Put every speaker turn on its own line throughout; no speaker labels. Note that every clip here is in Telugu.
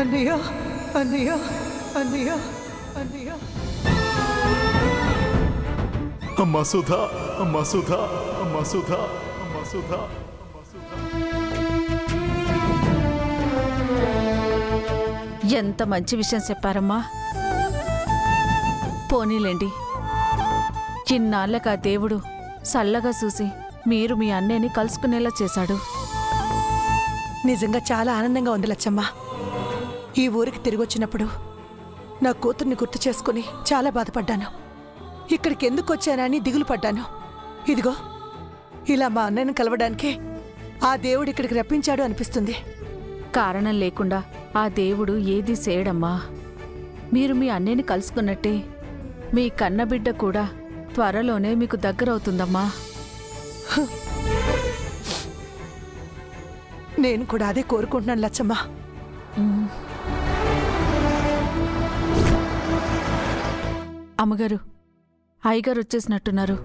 అన్నయ్య అన్నయ్య అన్నయ్య అన్నయ్య.
అమ్మా సుధా, అమ్మా సుధా, అమ్మా సుధా, అమ్మా సుధా, అమ్మా సుధా.
ఎంత మంచి విషయం చెప్పారమ్మా. పోనీలేండి, చిన్నాళ్ళకి ఆ దేవుడు చల్లగా చూసి మీరు మీ అన్నయ్యని కలుసుకునేలా చేశాడు.
నిజంగా చాలా ఆనందంగా ఉంది లచ్చమ్మ. ఈ ఊరికి తిరిగొచ్చినప్పుడు నా కూతుర్ని గుర్తు చేసుకుని చాలా బాధపడ్డాను. ఇక్కడికి ఎందుకు వచ్చానని దిగులు పడ్డాను. ఇదిగో ఇలా మా అన్నయ్యను కలవడానికే ఆ దేవుడు ఇక్కడికి రప్పించాడు అనిపిస్తుంది.
కారణం లేకుండా ఆ దేవుడు ఏది చేయడమ్మా. మీరు మీ అన్నయ్యని కలుసుకున్నట్టే మీ కన్నబిడ్డ కూడా త్వరలోనే మీకు దగ్గరవుతుందమ్మా.
నేను కూడా అదే కోరుకుంటున్నాను లచ్చమ్మ.
అమ్మగారు, అయ్యగారు వచ్చేసినట్టున్నారు.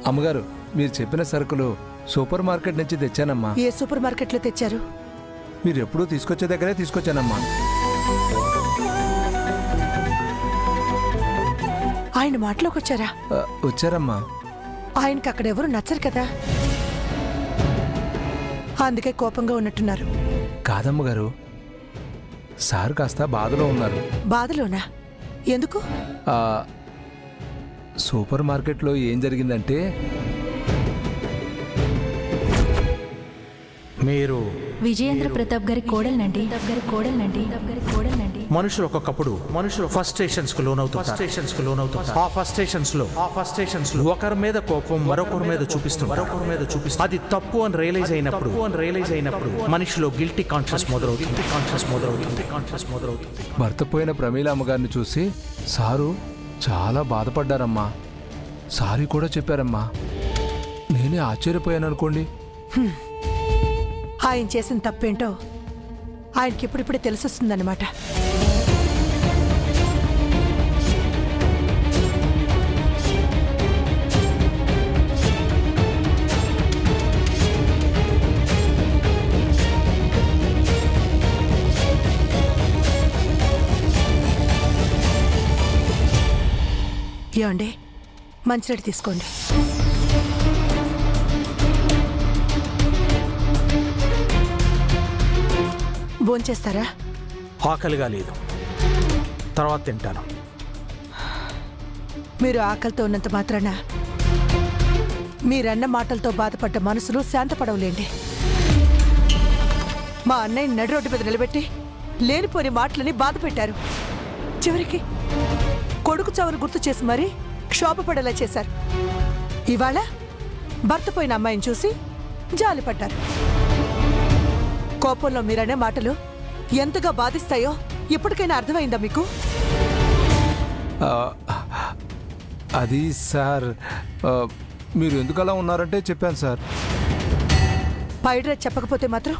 అమ్మగారు, మీరు చెప్పిన సరుకులు సూపర్ మార్కెట్ నుంచి తెచ్చానమ్మా.
ఏ సూపర్ మార్కెట్లో తెచ్చారు?
మీరు ఎప్పుడూ తీసుకొచ్చే దగ్గరే తీసుకొచ్చానమ్మా.
ఆయన మాటలోకి వచ్చారా?
వచ్చారమ్మా.
ఆయనకి అక్కడెవరు నచ్చరు కదా, అందుకే కోపంగా ఉన్నట్టున్నారు.
కాదమ్మగారు, సార్ కాస్త బాధలో ఉన్నారు.
బాధలోనా? ఎందుకు?
సూపర్ మార్కెట్లో ఏం జరిగిందంటే,
మీరు
విజయేంద్ర ప్రతాప్ గారి కోడల్నండి.
మనుషులు ఒక్కొక్కప్పుడు ఫస్ట్ స్టేషన్స్ కు లోనవుతారు. ఆ ఫస్ట్ స్టేషన్స్ లో ఒకరి మీద కోపం మరొకరి మీద చూపిస్తుంది. అది తప్పు అని రియలైజ్ అయినప్పుడు మనిషిలో గిల్టీ కాన్షియస్ మొదలవుతుంది.
భర్త పోయిన ప్రమీల అమ్మగారిని చూసి సారు చాలా బాధపడ్డారమ్మా. సారీ కూడా చెప్పారమ్మా. నేనే ఆశ్చర్యపోయాను అనుకోండి.
ఆయన చేసిన తప్పేంటో ఆయనకి ఇప్పుడిప్పుడే తెలిసొస్తుందన్నమాట. ఏమండి, మంచినీళ్ళు తీసుకోండి. భోంచేస్తారా?
ఆకలిగా లేదు, తర్వాత తింటాను.
మీరు ఆకలితో ఉన్నంత మాత్రాన మీరన్న మాటలతో బాధపడ్డ మనసులు శాంతపడవులేండి. మా అన్నయ్య నడి రోడ్డు మీద నిలబెట్టి లేనిపోని మాటలని బాధ పెట్టారు. చివరికి కొడుకు చావును గుర్తు చేసి మరీ క్షోభపడేలా చేశారు. ఇవాళ భర్త పోయిన అమ్మాయిని చూసి జాలిపడ్డారు. కోపంలో మీరనే మాటలు ఎంతగా బాధిస్తాయో ఇప్పటికైనా అర్థమైందా మీకు?
అది సార్, మీరు ఎందుకు అలా ఉన్నారంటే చెప్పాను సార్.
పైడ్రా చెప్పకపోతే మాత్రం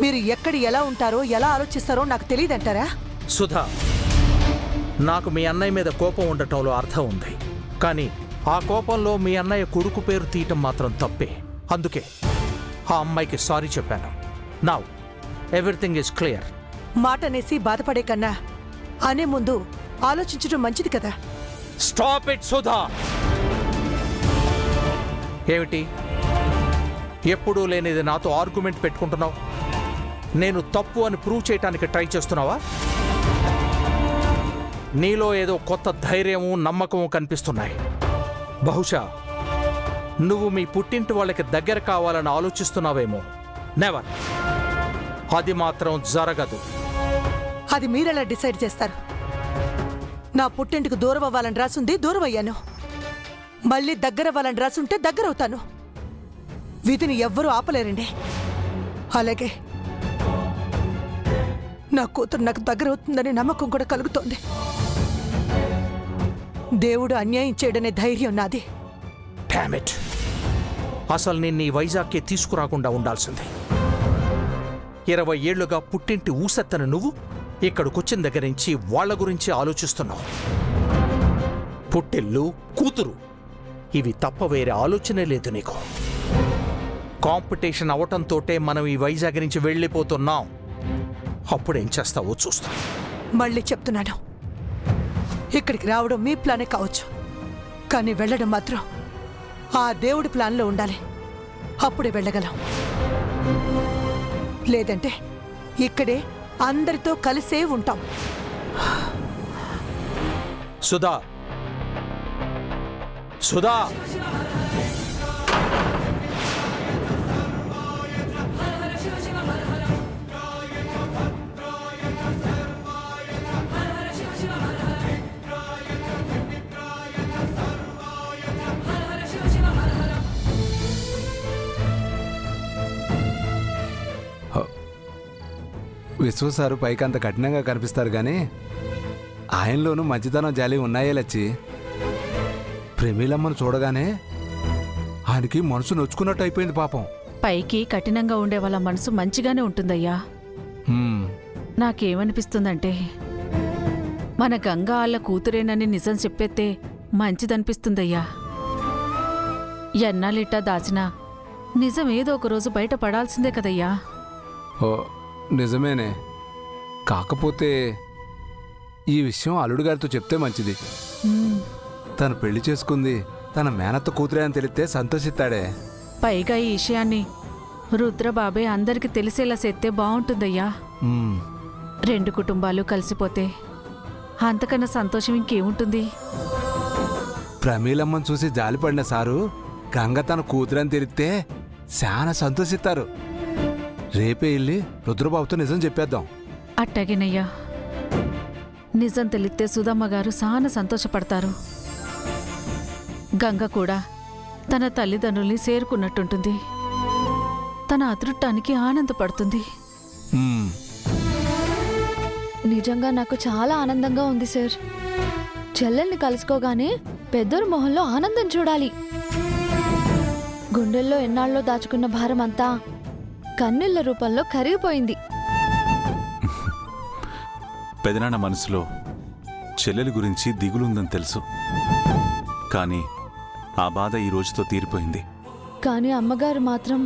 మీరు ఎక్కడ ఎలా ఉంటారో ఎలా ఆలోచిస్తారో నాకు తెలియదంటారా?
సుధా, నాకు మీ అన్నయ్య మీద కోపం ఉండటంలో అర్థం ఉంది. కానీ ఆ కోపంలో మీ అన్నయ్య కొడుకు పేరు తీయటం మాత్రం తప్పే. అందుకే ఆ అమ్మాయికి సారీ చెప్పాను. Now everything is clear.
మాట అనేసి బాధపడే కన్నా అనే ముందు ఆలోచించడం మంచిది కదా.
Stop it Sudha. ఏమిటి ఎప్పుడూ లేనిది నాతో ఆర్గ్యుమెంట్ పెట్టుకుంటున్నావు? నేను తప్పు అని ప్రూవ్ చేయడానికి ట్రై చేస్తున్నావా? నీలో ఏదో కొత్త ధైర్యము నమ్మకము కనిపిస్తున్నాయి. బహుశా నువ్వు మీ పుట్టింటి వాళ్ళకి దగ్గర కావాలని ఆలోచిస్తున్నావేమో. నెవర్. అది మాత్రం జరగదు.
అది మీరెలా డిసైడ్ చేస్తారు? నా పుట్టింటికి దూరం అవ్వాలని రాసుంది, దూరం అయ్యాను. మళ్ళీ దగ్గర అవ్వాలని రాసుంటే దగ్గర అవుతాను. విధిని ఎవ్వరూ ఆపలేరండి. అలాగే నా కూతురు నాకు దగ్గర అవుతుందని నమ్మకం కూడా కలుగుతోంది. దేవుడు అన్యాయం చేయడనే ధైర్యం నాది.
డామిట్, అసలు నిన్ను ఈ వైజాగ్కి తీసుకురాకుండా ఉండాల్సిందే. 20 ఏళ్లుగా పుట్టింటి ఊసెత్తన నువ్వు ఇక్కడికొచ్చిన దగ్గర నుంచి వాళ్ళ గురించి ఆలోచిస్తున్నావు. పుట్టిల్లు, కూతురు ఇవి తప్ప వేరే ఆలోచనే లేదు నీకు. కాంపిటీషన్ అవటంతోటే మనం ఈ వైజాగ్ నుంచి వెళ్ళిపోతున్నాం. అప్పుడేం చేస్తావో చూస్తాం.
మళ్ళీ చెప్తున్నాను, ఇక్కడికి రావడం మీ ప్లానే కావచ్చు, కానీ వెళ్ళడం మాత్రం ఆ దేవుడి ప్లాన్లో ఉండాలి. అప్పుడే వెళ్ళగలం. లేదంటే ఇక్కడే అందరితో కలిసే ఉంటాం.
సుధా, సుధా,
విశ్వ సారు పైకి అంత కఠినంగా కనిపిస్తారు కానీ ఆయనలోనూ మంచితనం జాలి ఉన్నాయే లచ్చి. ప్రమీలమ్మను చూడగానే ఆయనకి మనసు నొచ్చుకున్నట్టు అయిపోయింది పాపం.
పైకి కఠినంగా ఉండే వాళ్ళ మనసు మంచిగానే ఉంటుందయ్యా.
హ్మ్.
నాకేమనిపిస్తుందంటే మన గంగా వాళ్ళ కూతురేనని నిజం చెప్పేస్తే మంచిదనిపిస్తుందయ్యా. ఎన్నాళ్ళిట్టా దాచినా నిజం ఏదో ఒకరోజు బయట పడాల్సిందే కదయ్యా.
ఓ నిజమేనే. కాకపోతే ఈ విషయం అల్లుడు గారితో చెప్తే మంచిది.
ఉమ్,
తను పెళ్లి చేసుకుంది తన మేనత్త కూతురే అని తెలిస్తే సంతోషిస్తాడే.
పైగా ఈ విషయాన్ని రుద్రబాబే అందరికి తెలిసేలా చేస్తే బాగుంటుందయ్యా.
హ్మ్.
2 కుటుంబాలు కలిసిపోతే అంతకన్నా సంతోషం ఇంకేముంటుంది?
ప్రమీలమ్మను చూసి జాలిపడిన సారు గంగ తన కూతురని తెలిస్తే చాలా సంతోషిస్తారు. రేపే వెళ్ళి రుద్రబాబుతో నిజం చెప్పేద్దాం.
అట్టాగేనయ్యా. నిజం తెలిస్తే సుధమ్మ గారు చాలా సంతోషపడతారు. గంగ కూడా తన తల్లిదండ్రుల్ని చేరుకున్నట్టుంటుంది. తన అదృష్టానికి ఆనందపడుతుంది.
హ్మ్.
నిజంగా నాకు చాలా ఆనందంగా ఉంది సార్. చెల్లెల్ని కలుసుకోగానే పెద్దోరు మొహంలో ఆనందం చూడాలి. గుండెల్లో ఎన్నాళ్ళలో దాచుకున్న భారం అంతా కన్నీళ్ల రూపంలో కరిగిపోయింది.
పెదనాన్న మనసులో చెల్లెలి గురించి దిగులుందని తెలుసు, కానీ ఆ బాధ ఈ రోజుతో తీరిపోయింది.
కానీ అమ్మగారు మాత్రం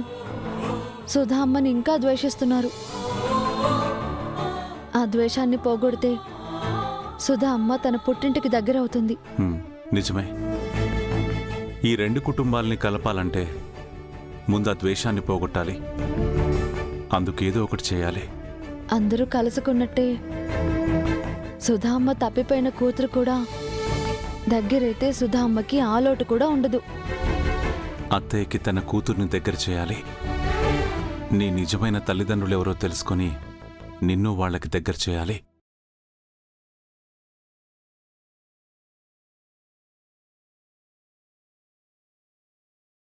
సుధా అమ్మని ఇంకా ద్వేషిస్తున్నారు. ఆ ద్వేషాన్ని పోగొడితే సుధా అమ్మ తన పుట్టింటికి దగ్గరవుతుంది.
నిజమే. ఈ 2 కుటుంబాలని కలపాలంటే ముందు ఆ ద్వేషాన్ని పోగొట్టాలి. అందుకేదో ఒకటి చేయాలి.
అందరూ కలుసుకున్నట్టే సుధా అమ్మ తప్పిపోయిన కూతురు కూడా దగ్గరైతే సుధా అమ్మకి ఆ లోటు కూడా ఉండదు.
అత్తయ్యకి తన కూతుర్ని దగ్గర చేయాలి. నీ నిజమైన తల్లిదండ్రులెవరో తెలుసుకొని నిన్ను వాళ్ళకి దగ్గర చేయాలి.